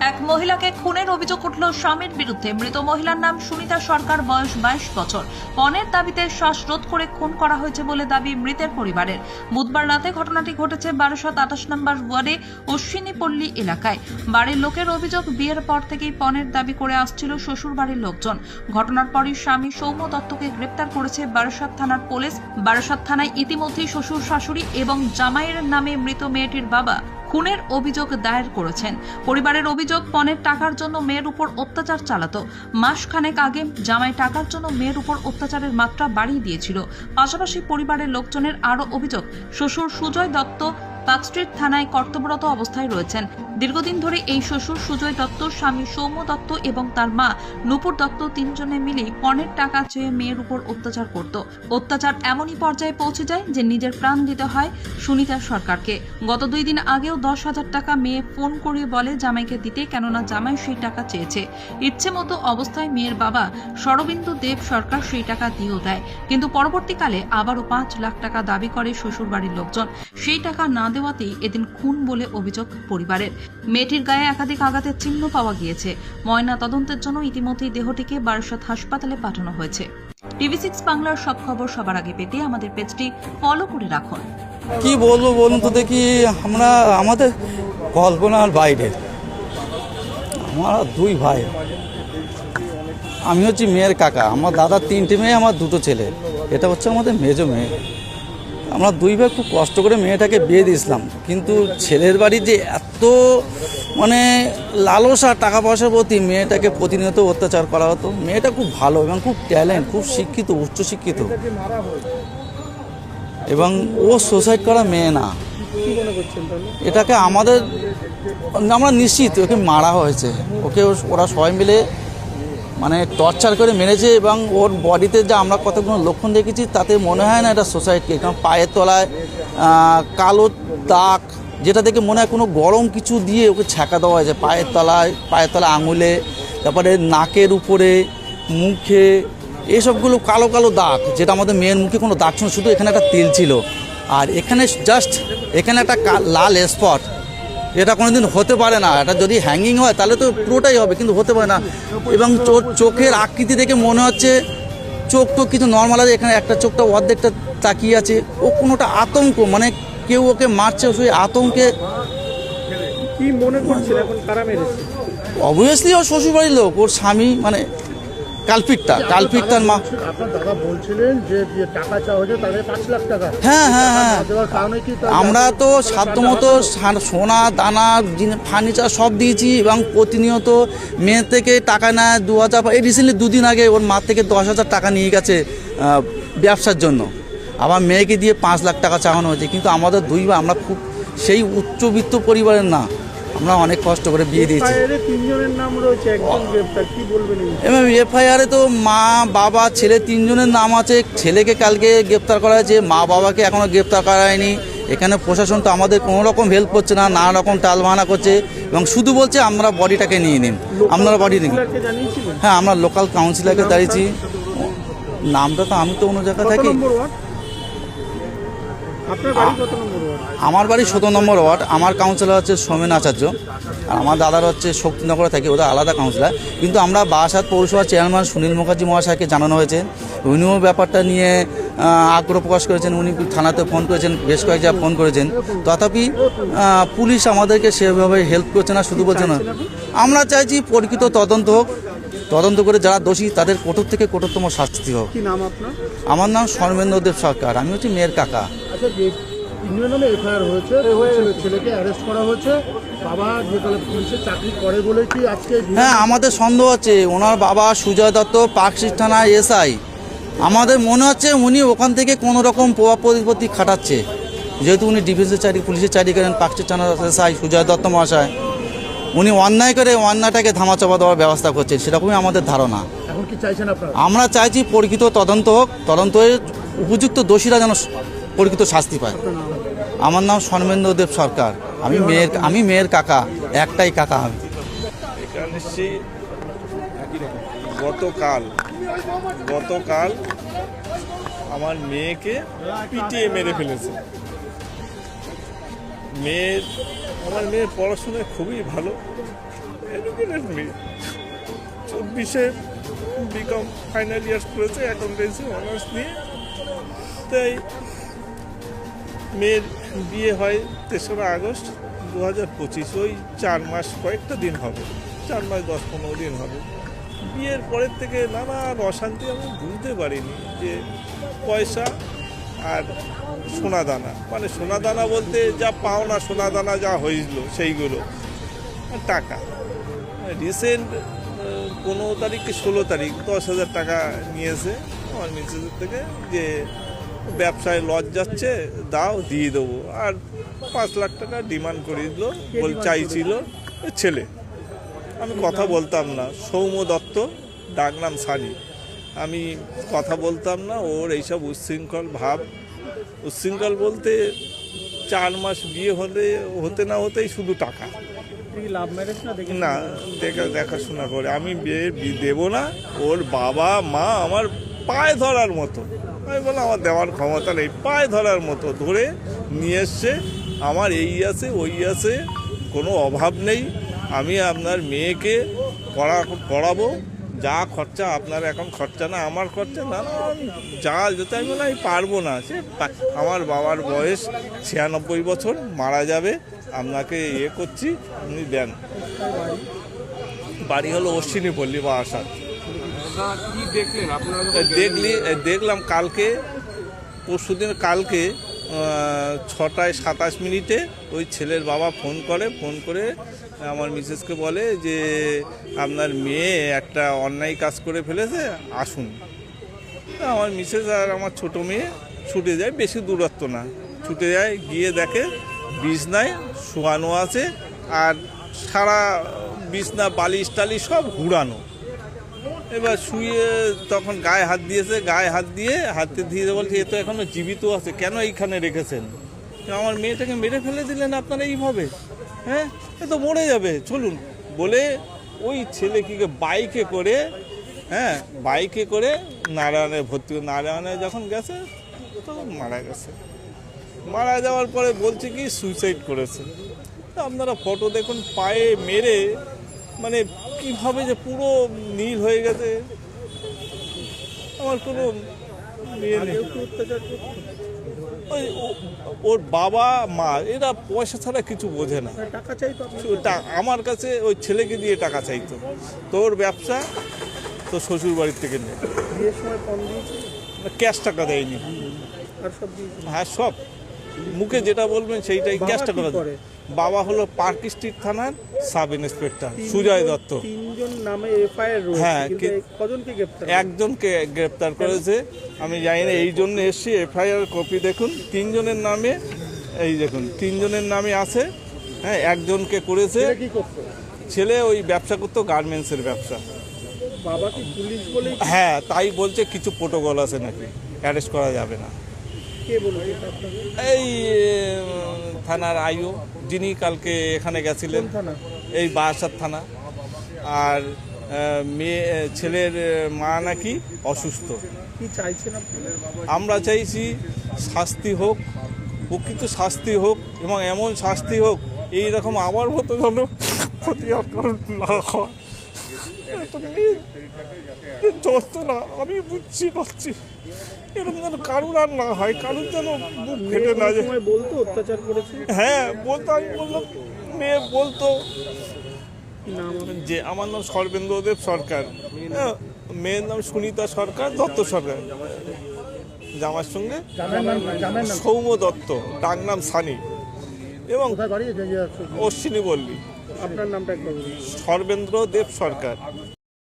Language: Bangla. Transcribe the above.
এক মহিলাকে খুনের অভিযোগ উঠল স্বামীর বিরুদ্ধে। মৃত মহিলার নাম সুনিতা সরকার, বয়স 22 বছর। পণের দাবিতে শ্বাসরোধ করে খুন করা হয়েছে বলে দাবি মৃতের পরিবারের। বুধবার রাতে ঘটনাটি ঘটেছে 1228 নম্বর ওয়ার্ডে অশ্বিনীপল্লী এলাকায়। বাড়ির লোকের অভিযোগ, বিয়ের পর থেকেই পণের দাবি করে আসছিল শ্বশুর বাড়ির লোকজন। ঘটনার পরই স্বামী সৌম্য দত্তকে গ্রেপ্তার করেছে বারাসাত থানার পুলিশ। বারাসাত থানায় ইতিমধ্যেই শ্বশুর শাশুড়ি এবং জামাইয়ের নামে মৃত মেয়েটির বাবা খুনের অভিযোগ দায়ের করেছেন। পরিবারের অভিযোগ, পণের টাকার জন্য মেয়ের উপর অত্যাচার চালাতো। মাসখানেক আগে জামাই টাকার জন্য মেয়ের উপর অত্যাচারের মাত্রা বাড়িয়ে দিয়েছিল। পাশাপাশি পরিবারের লোকজনের আরও অভিযোগ, শ্বশুর সুজয় দত্ত পার্কস্ট্রিট থানায় কর্তব্যরত অবস্থায় রয়েছেন। দীর্ঘদিন ধরে এই শ্বশুর সুজয় দত্ত, স্বামী সৌম্য দত্ত এবং তার মা নূপুর দত্ত তিনজনে মিলেই পণের টাকা চেয়ে মেয়ের উপর অত্যাচার করত। অত্যাচার এমনই পর্যায়ে পৌঁছে যায় যে নিজের প্রাণ দিতে হয় সুনিতা সরকারকে। গত 2 দিন আগেও 10,000 টাকা মেয়ে ফোন করে বলে জামাইকে দিতে, কেননা জামাই সেই টাকা চেয়েছে। ইচ্ছে মতো অবস্থায় মেয়ের বাবা শরবিন্দু দেব সরকার সেই টাকা দিয়েও দেয়, কিন্তু পরবর্তীকালে আবারও 5 লাখ টাকা দাবি করে শ্বশুর বাড়ির লোকজন। সেই টাকা না দেওয়াতেই এদিন খুন বলে অভিযোগ পরিবারের। মেয়েটির গায়ে একাধিক আঘাতের চিহ্ন পাওয়া গিয়েছে। ময়না তদন্তের জন্য ইতিমধ্যেই দেহটিকে বারাসাত হাসপাতালে পাঠানো হয়েছে। TV6 বাংলার সব খবর সবার আগে পেতে আমাদের পেজটি ফলো করে রাখুন। কি বলবো বলুন তো দেখি, আমাদের কল্পনার বাইরে। আমার 2 ভাই, আমি হচ্ছি মেয়ের কাকা। আমার দাদার 3টে মেয়ে, আমার 2টো ছেলে। এটা হচ্ছে আমাদের মেজো মেয়ে। আমরা 2 ভাই খুব কষ্ট করে মেয়েটাকে বিয়ে দিয়েছিলাম, কিন্তু ছেলের বাড়ি যে এত লালসা টাকা পয়সার প্রতি, মেয়েটাকে প্রতিনিয়ত অত্যাচার করা হতো। মেয়েটা খুব ভালো এবং খুব ট্যালেন্ট, খুব শিক্ষিত, উচ্চশিক্ষিত, এবং ও সুসাইড করা মেয়ে না। এটাকে আমরা নিশ্চিত ওকে মারা হয়েছে। ওকে ওরা সবাই মিলে টর্চার করে মেরেছে, এবং ওর বডিতে যা আমরা কতগুলো লক্ষণ দেখেছি তাতে মনে হয় না এটা সুসাইড কেস। কারণ পায়ের তলায় কালো দাগ, যেটা দেখে মনে হয় কোনো গরম কিছু দিয়ে ওকে ছ্যাঁকা দেওয়া হয়েছে। পায়ের তলায় আঙুলে, তারপরে নাকের উপরে, মুখে, এইসবগুলো কালো কালো দাগ, যেটা আমাদের মেয়ের মুখে কোনো দাগ ছিল, শুধু এখানে একটা তেল ছিল। আর এখানে এখানে একটা লাল স্পট। এটা কোনোদিন হতে পারে না। এটা যদি হ্যাঙ্গিং হয় তাহলে তো পুরোটাই হবে, কিন্তু হতে পারে না। এবং চোখের আকৃতি দেখে মনে হচ্ছে চোখ তো কিছু নর্মাল আছে, এখানে একটা চোখটা অর্ধেকটা তাকিয়ে আছে। ও কোনোটা আতঙ্ক, কেউ ওকে মারছে, সেই আতঙ্কে। কি মনে করছেন এখন কারা মেরেছে? অবভিয়াসলি ওর শ্বশুরবাড়ির লোক, ওর স্বামী, কালপিট তার মা। আপনার দাদা বলছিলেন যে টাকা চাওয়া হয়েছে তাদের 5 লাখ টাকা। হ্যাঁ, আমরা তো সাধ্যমতো সোনা দানা ফার্নিচার সব দিয়েছি, এবং প্রতিনিয়ত মেয়ে থেকে টাকা নেয় 2,000। এই রিসেন্টলি 2 দিন আগে ওর মা থেকে 10,000 টাকা নিয়ে গেছে ব্যবসার জন্য। আবার মেয়েকে দিয়ে 5 লাখ টাকা চাওয়ানো হয়েছে। কিন্তু আমাদের 2 ভাই, আমরা খুব সেই উচ্চবিত্ত পরিবারের না, আমরা অনেক কষ্ট করে বিয়ে দিয়েছি। তিনজনের নাম রয়েছে, একজন গ্রেফতার, কি বলবেন? এফআইআরে তো মা, বাবা, ছেলে 3জনের নাম আছে। ছেলেকে কালকে গ্রেপ্তার করা হয়েছে, মা বাবাকে এখনও গ্রেপ্তার করা হয়নি। এখানে প্রশাসন তো আমাদের কোনো রকম হেল্প করছে না, নানা রকম টালবাহানা করছে, এবং শুধু বলছে আমরা বডিটাকে নিয়ে নিন, আপনারা বডি নিন। হ্যাঁ, আমরা লোকাল কাউন্সিলরকে দাঁড়িয়েছি। নামটা তো আমি তো অন্য জায়গায় থাকি। আমার বাড়ি 17 নম্বর ওয়ার্ড। আমার কাউন্সিলর হচ্ছে সোমেন আচার্য, আর আমার দাদার হচ্ছে শক্তিনগরে থাকে, ওদের আলাদা কাউন্সিলর। কিন্তু আমরা বারাসাত পৌরসভার চেয়ারম্যান সুনীল মুখার্জি মহাশয়কে জানানো হয়েছে। উনিও ব্যাপারটা নিয়ে আগ্রহ প্রকাশ করেছেন। উনি থানাতে ফোন করেছেন, বেশ কয়েক জায়গায় ফোন করেছেন। তথাপি পুলিশ আমাদেরকে সেভাবে হেল্প করছে না, শুধু বলছে না। আমরা চাইছি প্রকৃত তদন্ত হোক, তদন্ত করে যারা দোষী তাদের কঠোর থেকে কঠোরতম শাস্তি হোক। কি নাম আপনার? আমার নাম শর্মেন্দ্র দেব সরকার, আমি হচ্ছি মেয়ের কাকা। আচ্ছা, তিনজনের নামে এফআইআর হয়েছে, ছেলেকে অ্যারেস্ট করা হয়েছে। বাবা যে পুলিশে চাকরি করে বলে কি আজকে? হ্যাঁ, আমাদের সন্দেহ আছে ওনার বাবা সুজয় দত্ত পার্কস্ট্রিট থানায় এসআই। আমাদের মনে হচ্ছে উনি ওখান থেকে কোনো রকম প্রভাব প্রতিপত্তি খাটাচ্ছে, যেহেতু উনি ডিফেন্সের চাকরি, পুলিশের চাকরি করেন। পার্কস্ট্রিট থানার এসআই সুজয় দত্ত মহাশয়, উনি অন্যায় করে অন্যায়টাকে ধামাচাপা দেওয়ার ব্যবস্থা করছেন, সেরকমই আমাদের ধারণা। এখন কি চাইছেন আপনারা? আমরা চাইছি প্রকৃত তদন্ত হোক, তদন্ত হয়ে উপযুক্ত দোষীরা যেন প্রকৃত শাস্তি পায়। আমার নাম শর্মেন্দ্র দেব সরকার, আমি মেয়ের কাকা, একটাই কাকা। আমি গতকাল আমার মেয়েকে পিটিয়ে মেরে ফেলেছে। আমার মেয়ের পড়াশোনায় খুবই ভালো, এডুকেটেড মেয়ে, 24-এ বিকম ফাইনাল ইয়ার করেছে অ্যাকাউন্টেন্সি অনার্স নিয়ে। তাই মেয়ের বিয়ে হয় 3রা আগস্ট 2025, ওই 4 মাস কয়েকটা দিন হবে, 4 মাস 10-15 দিন হবে। বিয়ের পরের থেকে নানান অশান্তি আমি বুঝতে পারিনি যে পয়সা আর সোনাদানা, মানে সোনাদানা বলতে যা পাওনা সোনাদানা যা হয়েছিল সেইগুলো, আর টাকা। রিসেন্ট 15 তারিখ কি 16 তারিখ 10,000 টাকা নিয়েছে আমার মিসেসের থেকে, যে ব্যবসায় লস যাচ্ছে দাও দিয়ে দেবো, আর 5 লাখ টাকা ডিমান্ড করেছিল, চাইছিল ছেলে। আমি কথা বলতাম না, সৌম্য দত্ত, ডাকনাম সানি। আমি কথা বলতাম না, ওর এইসব উচ্ছৃঙ্খল ভাব। উচ্ছৃঙ্খল বলতে 4 মাস বিয়ে হতে না হতেই শুধু টাকা। লাভ ম্যারেজ না, দেখাশোনা করে আমি বিয়ে দেবো না। ওর বাবা মা আমার পায়ে ধরার মতো, আমি বললাম আমার দেওয়ার ক্ষমতা নেই, পায়ে ধরার মতো ধরে নিয়ে এসছে। আমার এই আছে ওই আছে, কোনো অভাব নেই। আমি আপনার মেয়েকে পড়াবো, যা খরচা আপনার এখন খরচা না আমার খরচা, না যা যেতে আমি বললাম আমি পারবো না। সে আমার বাবার বয়স 96 বছর, মারা যাবে, আপনাকে করছি, আপনি দেন। বাড়ি হলো অশ্বিনী পল্লী বা আসাদ। দেখলাম কালকে পরশুদিন কালকে 6টা 27 মিনিটে ওই ছেলের বাবা ফোন করে আমার মিসেসকে বলে যে আপনার মেয়ে একটা অন্যায় কাজ করে ফেলেছে, আসুন। আমার মিসেস আর আমার ছোট মেয়ে ছুটে যায়, বেশি দূরত্ব না, ছুটে যায়, গিয়ে দেখে বিছনায় শোয়ানো আছে, আর সারা বিছনা বালিশ টালিশ সব ঘুরানো। এবার শুয়ে তখন গায়ে হাত দিয়েছে, গায়ে হাত দিয়ে বলছে এ তো এখনো জীবিত আছে, কেন এইখানে রেখেছেন? আমার মেয়েটাকে মেরে ফেলে দিলেন আপনারা এইভাবে, হ্যাঁ এ তো মরে যাবে, চলুন বলে ওই ছেলেকে বাইকে করে নারায়ণে ভর্তি করে, নারায়ণে যখন গেছে তখন মারা গেছে। মারা যাওয়ার পরে বলছে কি সুইসাইড করেছে। তো আপনারা ফটো দেখুন, পায়ে মেরে মানে কিভাবে যে পুরো নীল হয়ে গেছে। আমার কোনো ইয়ে নেই। ওর বাবা মা এরা পয়সা ছাড়া কিছু বোঝে না। টাকা চাইতো আমার কাছে ওই ছেলেকে দিয়ে টাকা চাইতো, তোর ব্যবসা তো শ্বশুর বাড়ির থেকে নেই, বিয়ের সময় কম দিয়েছে, ক্যাশ টাকা দেয়নি। আর সব দিয়েছে। হ্যাঁ সব মুখে যেটা বলবেন সেইটাই ক্যাশ টাকা দেয়। বাবা হলো পার্ক স্ট্রিট থানার সাব ইন্সপেক্টর সুজয় দত্ত। 3জন নামে এফআইআর রয়েছে, হ্যাঁ, কজনকে গ্রেফতার? একজনকে গ্রেপ্তার করেছে, আমি জানি না, এই জন্য এসছি। এফআইআর কপি দেখুন, 3 জনের নামে, এই দেখুন 3 জনের নামে আছে। হ্যাঁ, একজনকে করেছে, কি করতো? ছেলে ওই ব্যবসা করতো, গার্মেন্টসের ব্যবসা। বাবা কি পুলিশ বলে? হ্যাঁ তাই বলছে, কিছু প্রোটোকল আছে নাকি, অ্যারেস্ট করা যাবে না। কে বলেছে আপনাকে? এই থানার আইও, যিনি কালকে এখানে গেছিলেন, এই বারাসাত থানা। আর ছেলের মা নাকি অসুস্থ। কি চাইছেন আপনি? আমরা চাইছি শাস্তি হোক, প্রকৃত শাস্তি হোক, এবং এমন শাস্তি হোক এইরকম আমার মতো যেন ক্ষতি আর না হয়। যন্ত্রণা আমি বুঝছি পাচ্ছি, এরকম যেন কারুর আর না হয়, কারুর যেন বুক ফেটে না যায়। বলতো অত্যাচার করেছে? হ্যাঁ বলতো, আমি বললাম, মেয়ে বলতো যে আমার নাম সর্বেন্দ্রদেব সরকার, মেয়ের নাম সুনিতা সরকার, দত্ত সরকার, জামার সঙ্গে সৌম্য দত্ত, ডাকনাম সানি, এবং অশ্বিনী বললি। আপনার নামটা একবার বলুন। সর্বেন্দ্রদেব সরকার।